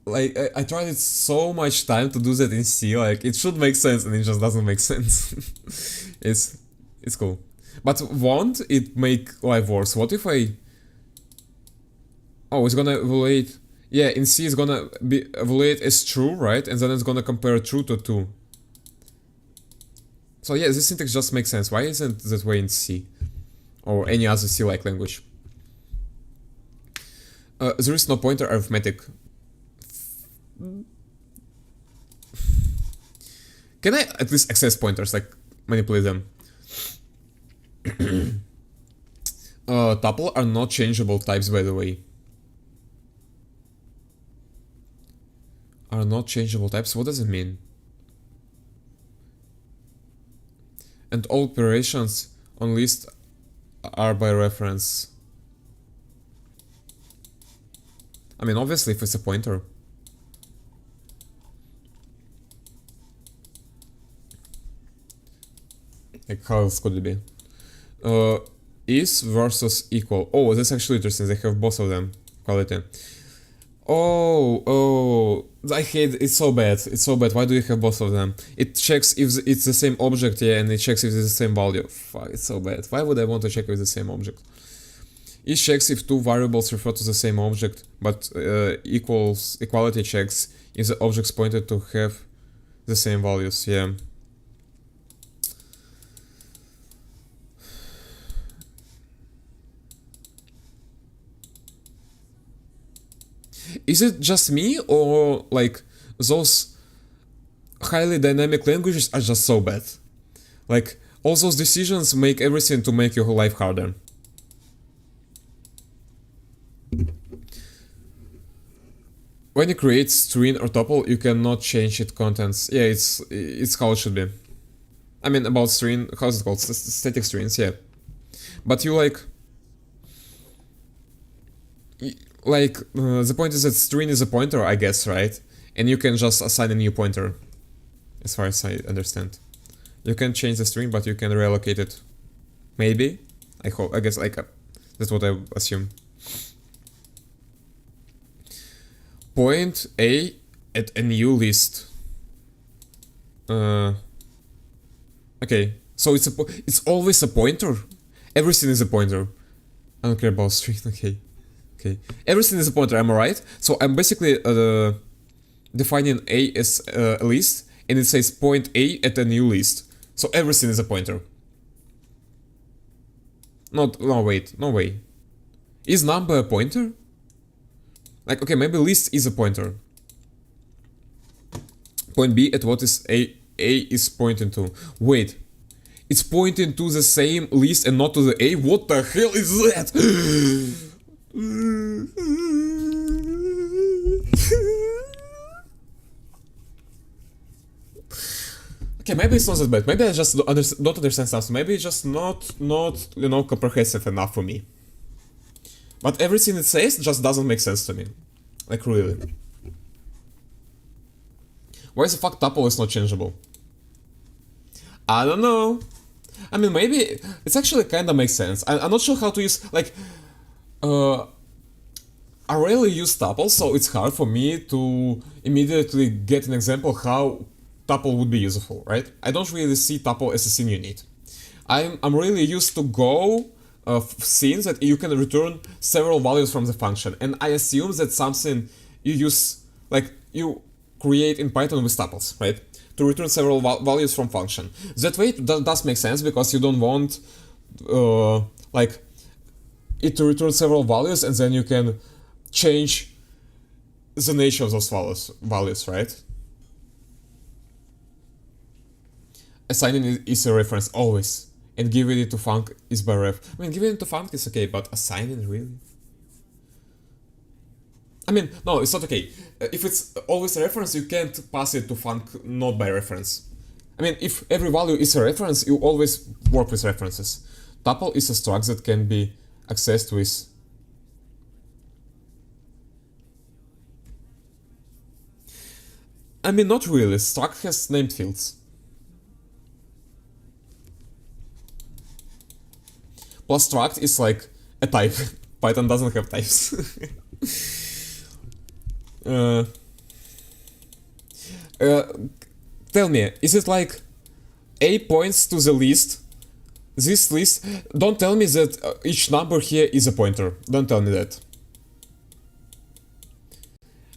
Like, I tried it so much time to do that in C, like, it should make sense and it just doesn't make sense. It's cool. But won't it make life worse? What if I... Oh, it's gonna evaluate... Yeah, in C it's gonna be evaluate as true, right? And then it's gonna compare true to 2. So yeah, this syntax just makes sense. Why isn't that way in C? Or any other C-like language? There is no pointer arithmetic. Can I at least access pointers, like manipulate them? Tuple are not changeable types, by the way. Are not changeable types? What does it mean? And all operations on list are by reference. I mean, obviously, if it's a pointer. Like, how else could it be? Is versus equal. Oh, that's actually interesting. They have both of them. Quality. Oh, I hate it. It's so bad. It's so bad. Why do you have both of them? It checks if it's the same object, yeah, and it checks if it's the same value. Fuck, it's so bad. Why would I want to check if it's the same object? It checks if two variables refer to the same object, but equality checks if the objects pointed to have the same values, yeah. Is it just me, or like those highly dynamic languages are just so bad? Like, all those decisions make everything to make your life harder. when you create string or tuple, you cannot change its contents. Yeah, it's how it should be. I mean, about string, how's it called? Static strings, yeah. But you the point is that string is a pointer, I guess, right? And you can just assign a new pointer, as far as I understand. You can change the string, but you can reallocate it. Maybe? I hope, I guess, that's what I assume. Point A at a new list. Okay, so it's always a pointer? Everything is a pointer. I don't care about string, okay. Okay, everything is a pointer, am I right? So I'm basically defining A as a list, and it says point A at a new list. So everything is a pointer. No way. Is number a pointer? Like, okay, maybe list is a pointer. Point B at what is A is pointing to. Wait, it's pointing to the same list and not to the A? What the hell is that? Okay, maybe it's not that bad. Maybe I just don't understand stuff. Maybe it's just not comprehensive enough for me. But everything it says just doesn't make sense to me. Like, really. Why the fuck tuple is not changeable? I don't know. I mean, maybe it's actually kinda makes sense. I'm not sure how to use, like, I rarely use tuple, so it's hard for me to immediately get an example how tuple would be useful, right? I don't really see tuple as a thing you need. I'm really used to Go scenes that you can return several values from the function, and I assume that something you use, like, you create in Python with tuples, right? To return several values from function. That way it does make sense, because you don't want like it to return several values and then you can change the nature of those values, right? Assigning is a reference always, and giving it to func is by ref. I mean, giving it to func is okay, but assigning, really? I mean, no, it's not okay. If it's always a reference, you can't pass it to func not by reference. I mean, if every value is a reference, you always work with references. Tuple is a struct that can be accessed with... I mean, not really. Struct has named fields. Plus struct is like a type. Python doesn't have types. Tell me, is it like A points to the list? This list... Don't tell me that each number here is a pointer. Don't tell me that.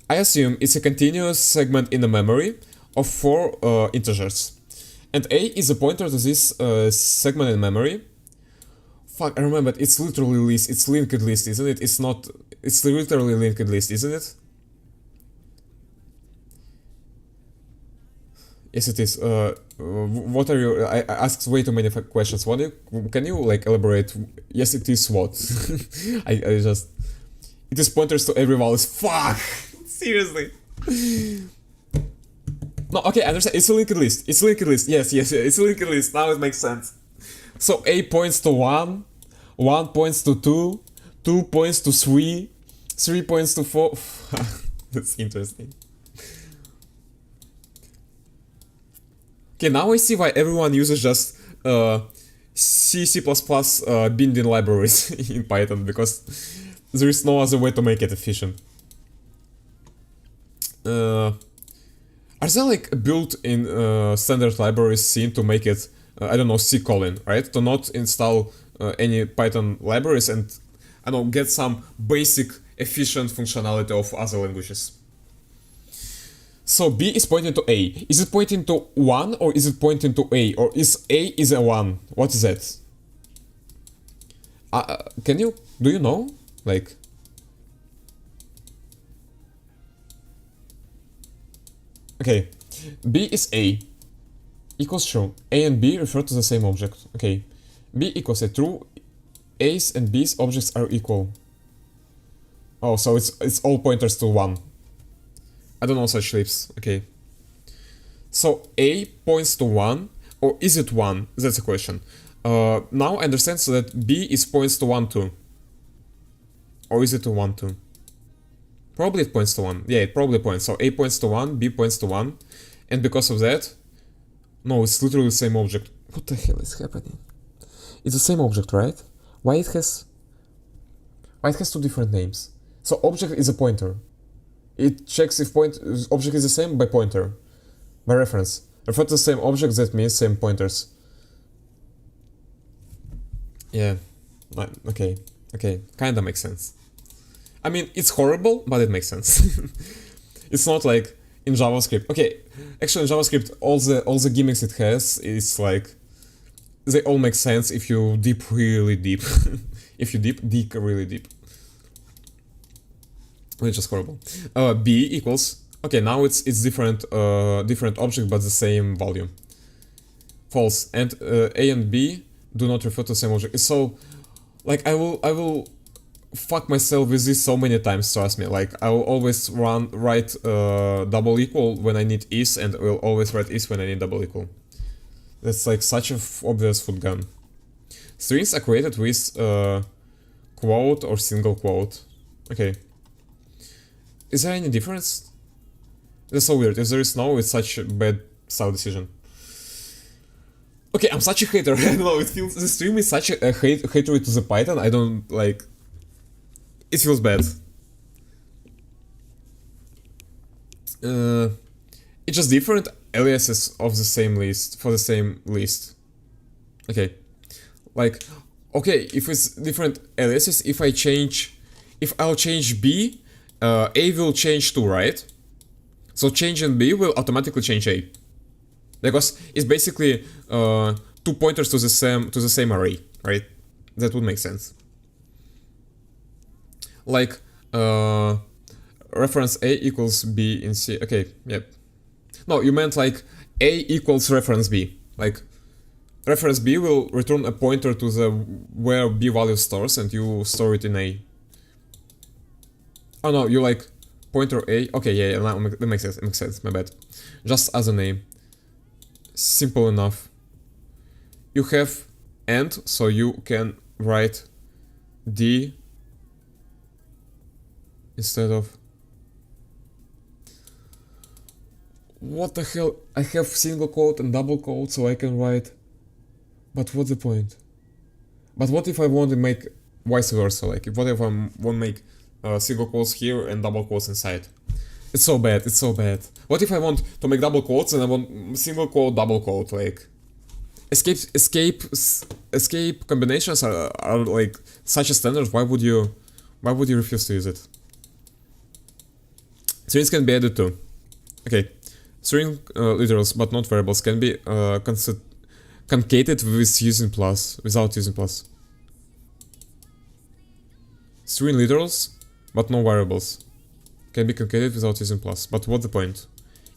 I assume it's a continuous segment in the memory of 4 integers. And A is a pointer to this segment in memory. Fuck, I remember, it's literally list. It's linked list, isn't it? It's not... It's literally linked list, isn't it? Yes, it is. What are you... I asked way too many questions. Can you, like, elaborate? Yes, it is what? I just... It is pointers to every value. Fuck! Seriously. No, okay, I understand. It's a linked list. It's a linked list. Yes, it's a linked list. Now it makes sense. So A points to 1, 1 points to 2, 2 points to 3, 3 points to 4. That's interesting. Okay, now I see why everyone uses just C++ binding libraries in Python, because there is no other way to make it efficient. Are there like built-in standard libraries seen to make it, I don't know, C:, right? To not install any Python libraries and, I don't know, get some basic efficient functionality of other languages. So B is pointing to A. Is it pointing to 1 or is it pointing to A? Or is A is a 1? What is that? Do you know? Like... Okay, B is A equals true. A and B refer to the same object. Okay, B equals a true. A's and B's objects are equal. Oh, so it's all pointers to 1. I don't know such leaps. Okay. So A points to 1, or is it 1? That's a question. Now I understand so that B is points to 1 too. Or is it to 1 too? Probably it points to 1. Yeah, it probably points. So A points to 1, B points to 1. And because of that... No, it's literally the same object. What the hell is happening? It's the same object, right? Why it has two different names? So object is a pointer. It checks if object is the same by pointer. By reference. Refer to the same object, that means same pointers. Yeah. Okay. Okay. Kinda makes sense. I mean, it's horrible, but it makes sense. It's not like in JavaScript. Okay, actually in JavaScript, all the gimmicks it has is like they all make sense if you deep really deep. If you dig really deep. It's just horrible. B equals. Okay, now it's different object but the same volume. False. And A and B do not refer to the same object. So, like I will fuck myself with this so many times. Trust me. Like I will always write double equal when I need is, and will always write is when I need double equal. That's like such a obvious foot gun. Strings are created with quote or single quote. Okay. Is there any difference? That's so weird. If there is no, it's such a bad style decision. Okay, I'm such a hater. I don't know, it feels... The stream is such a hatred to the Python, I don't, like... It feels bad. It's just different aliases of the same list, for the same list. Okay. Like, okay, if it's different aliases, if I'll change B, A will change too, right? So changing B will automatically change A. Because it's basically two pointers to the same array, right? That would make sense. Like reference A equals B in C. Okay, yep. No, you meant like A equals reference B. Like reference B will return a pointer to the where B value stores, and you store it in A. Oh no, you like pointer A. Okay, yeah, that makes sense. It makes sense. My bad. Just as a name. Simple enough. You have and, so you can write D instead of... What the hell? I have single quote and double quote, so I can write... But what's the point? But what if I want to make vice versa? Like, what if I want to make single quotes here and double quotes inside? It's so bad, it's so bad. What if I want to make double quotes and I want single quote, double quote? Like, escape combinations are like such a standard. Why would you refuse to use it? Strings can be added too. Okay, string literals but not variables can be concatenated with using plus, without using plus. String literals but no variables can be concatenated without using plus. But what's the point?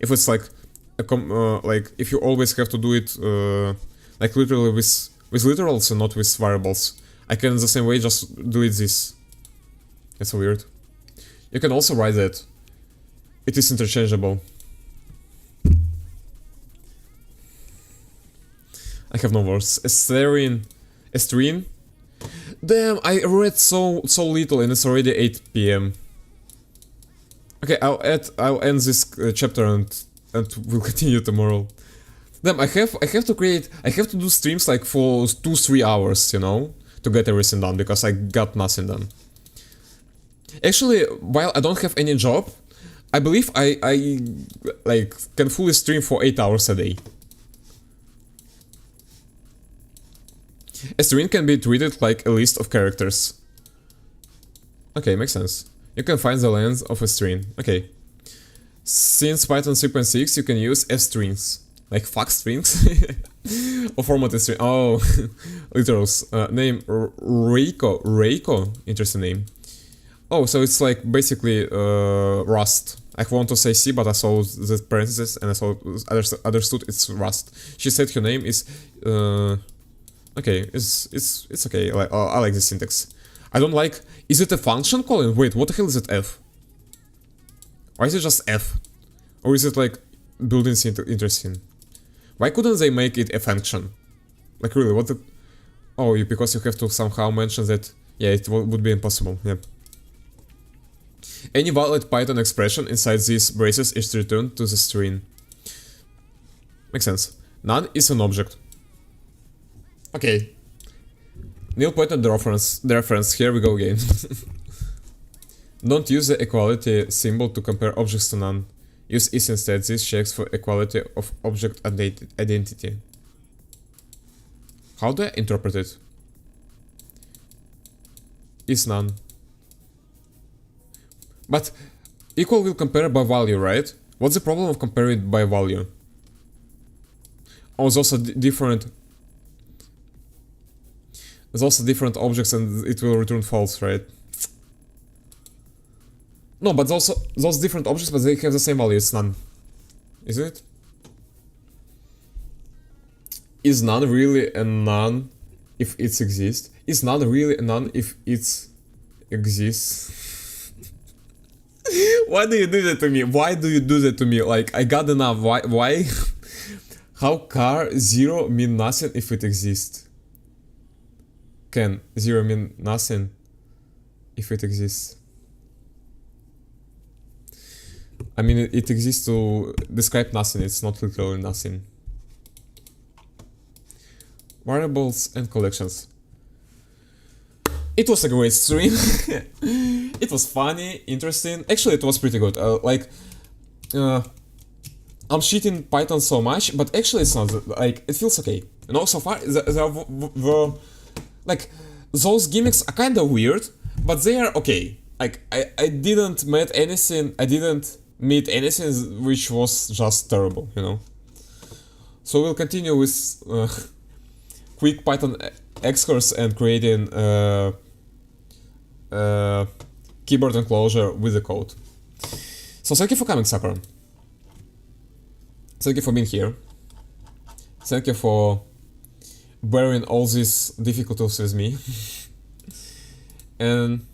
If it's like like if you always have to do it like literally with literals and not with variables, I can in the same way just delete this. That's so weird. You can also write that. It is interchangeable. I have no words. A string. Damn, I read so little and it's already 8 PM. Okay, I'll end this chapter and we'll continue tomorrow. Damn, I have to do streams like for 2-3 hours, you know, to get everything done because I got nothing done. Actually, while I don't have any job, I believe I like can fully stream for 8 hours a day. A string can be treated like a list of characters. Okay, makes sense. You can find the length of a string. Okay. Since Python 3.6, you can use f-strings. Like fuck strings? Or formatted string. Oh, literals. Name Reiko? Interesting name. Oh, so it's like basically Rust. I want to say C, but I saw the parentheses and I understood it's Rust. She said her name is... okay, it's okay. Like, I like the syntax. I don't like... Is it a function calling? Wait, what the hell is it F? Why is it just F? Or is it like buildings interesting? Why couldn't they make it a function? Like really, what the... Oh, because you have to somehow mention that... Yeah, it would be impossible, yeah. Any valid Python expression inside these braces is returned to the string. Makes sense. None is an object. Okay. Neil pointed the reference. Here we go again. Don't use the equality symbol to compare objects to none. Use is instead. This checks for equality of object identity. How do I interpret it? Is none. But equal will compare by value, right? What's the problem of comparing by value? Oh, it's also different. There's also different objects and it will return false, right? No, but also those different objects, but they have the same value. It's none, isn't it? Is none really a none if it exists? Is none really a none if it exists? Why do you do that to me? Why do you do that to me? Like, I got enough. Why? How car 0 mean nothing if it exists? Can 0 mean nothing if it exists? I mean, it exists to describe nothing, it's not literally nothing. Variables and collections. It was a great stream. It was funny, interesting. Actually, it was pretty good. I'm cheating Python so much, but actually it's not, like, it feels okay. You know, so far, like, those gimmicks are kind of weird, but they are okay. Like, I didn't meet anything which was just terrible, you know. So we'll continue with quick Python excurse and creating keyboard enclosure with the code. So thank you for coming, Sakura. Thank you for being here. Thank you for bearing all these difficulties with me. And